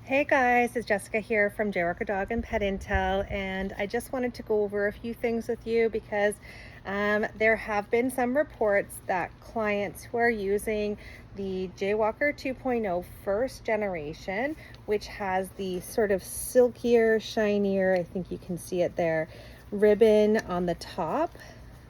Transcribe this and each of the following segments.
Hey guys, it's Jessica here from JWalker Dog and Pet Intel, and I just wanted to go over a few things with you because there have been some reports that clients who are using the JWalker 2.0 first generation, which has the sort of silkier, shinier, I think you can see it there, ribbon on the top.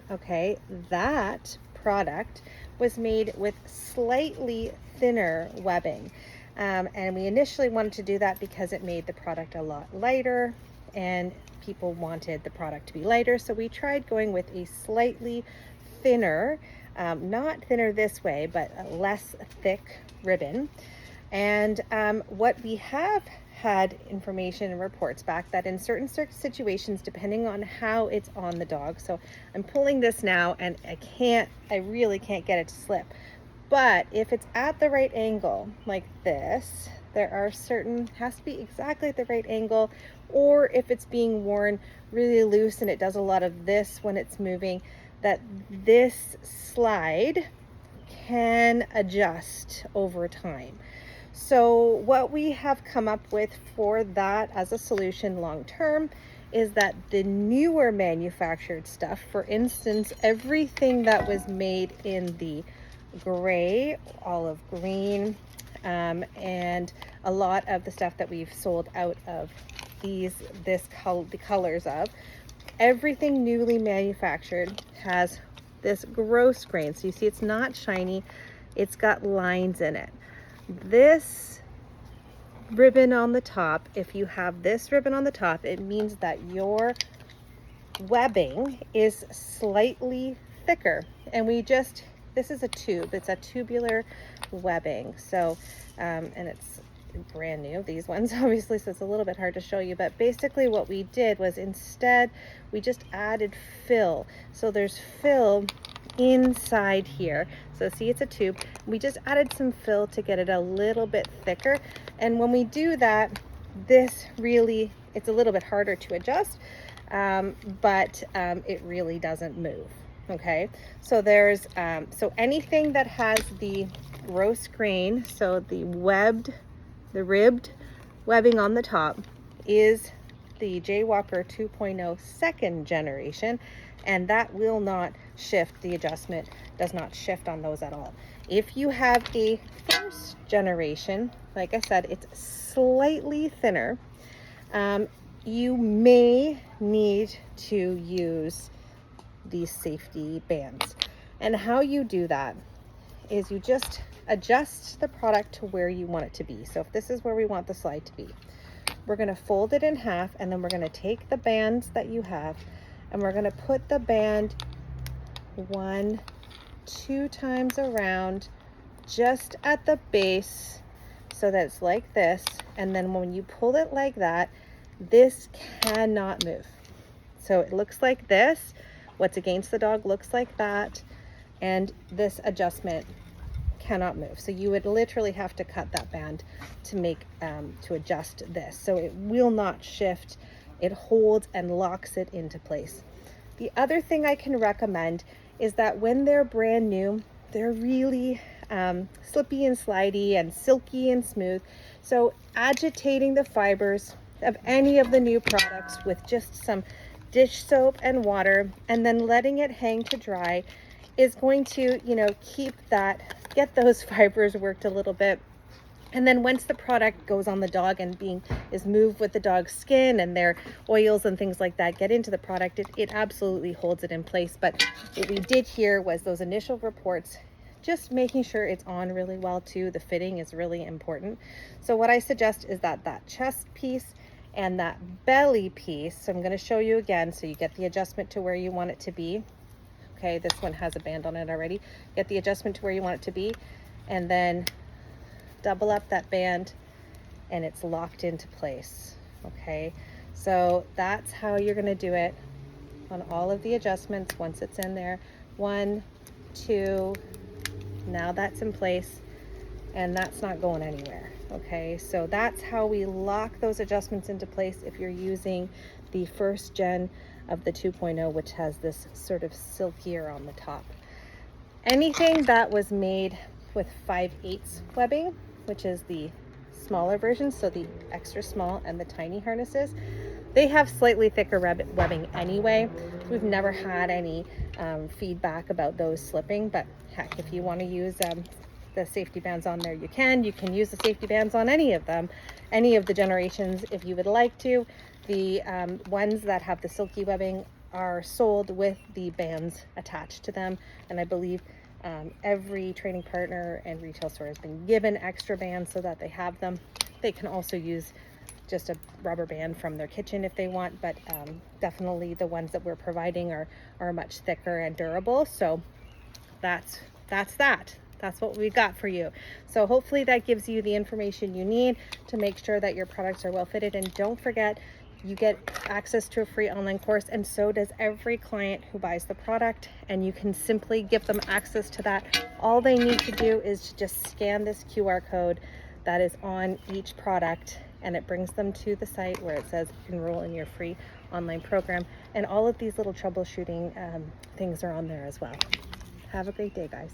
Okay, that product was made with slightly thinner webbing. And we initially wanted to do that because it made the product a lot lighter and people wanted the product to be lighter. So we tried going with a slightly thinner, not thinner this way, but a less thick ribbon. And what we have had information and reports back that in certain situations, depending on how it's on the dog, so I'm pulling this now and I really can't get it to slip. But if it's at the right angle, like this, there are certain, has to be exactly at the right angle, or if it's being worn really loose and it does a lot of this when it's moving, that this slide can adjust over time. So what we have come up with for that as a solution long term is that the newer manufactured stuff, for instance, everything that was made in the gray, olive green, and a lot of the stuff that we've sold out of the colors of, everything newly manufactured has this gross grain. So you see it's not shiny, it's got lines in it. This ribbon on the top, if you have this ribbon on the top, it means that your webbing is slightly thicker. And this is a tube, it's a tubular webbing. So, and it's brand new, these ones obviously, so it's a little bit hard to show you, but basically what we did was instead we just added fill. So there's fill inside here. So see, it's a tube. We just added some fill to get it a little bit thicker. And when we do that, it's a little bit harder to adjust, but it really doesn't move. Okay, so there's anything that has the gross grain, so the ribbed webbing on the top, is the JWalker 2.0 second generation, and that will not shift. The adjustment does not shift on those at all. If you have a first generation, like I said, it's slightly thinner, you may need to use these safety bands. And how you do that is you just adjust the product to where you want it to be. So if this is where we want the slide to be, we're going to fold it in half, and then we're going to take the bands that you have and we're going to put the band 1-2 times around just at the base so that it's like this. And then when you pull it like that, this cannot move. So it looks like this. What's against the dog looks like that, and this adjustment cannot move. So you would literally have to cut that band to adjust this. So it will not shift. It holds and locks it into place. The other thing I can recommend is that when they're brand new, they're really slippy and slidey and silky and smooth. So agitating the fibers of any of the new products with just some dish soap and water, and then letting it hang to dry, is going to, get those fibers worked a little bit. And then once the product goes on the dog and is moved with the dog's skin and their oils and things like that get into the product, it absolutely holds it in place. But what we did here was those initial reports, just making sure it's on really well too. The fitting is really important. So what I suggest is that chest piece and that belly piece, so I'm going to show you again so you get the adjustment to where you want it to be. Okay, this one has a band on it already. Get the adjustment to where you want it to be, and then double up that band and it's locked into place. Okay, so that's how you're going to do it on all of the adjustments. Once it's in there, 1, 2, now that's in place, and that's not going anywhere. Okay, so that's how we lock those adjustments into place if you're using the first gen of the 2.0, which has this sort of silkier on the top. Anything that was made with 5/8 webbing, which is the smaller versions, so the extra small and the tiny harnesses, they have slightly thicker webbing anyway. We've never had any feedback about those slipping, but heck, if you want to use the safety bands on there, you can. You can use the safety bands on any of them, any of the generations if you would like to. The ones that have the silky webbing are sold with the bands attached to them, and I believe every training partner and retail store has been given extra bands so that they have them. They can also use just a rubber band from their kitchen if they want, but definitely the ones that we're providing are much thicker and durable. So that's what we've got for you. So hopefully that gives you the information you need to make sure that your products are well fitted. And don't forget, you get access to a free online course, and so does every client who buys the product, and you can simply give them access to that. All they need to do is to just scan this QR code that is on each product, and it brings them to the site where it says enroll in your free online program, and all of these little troubleshooting things are on there as well. Have a great day, guys.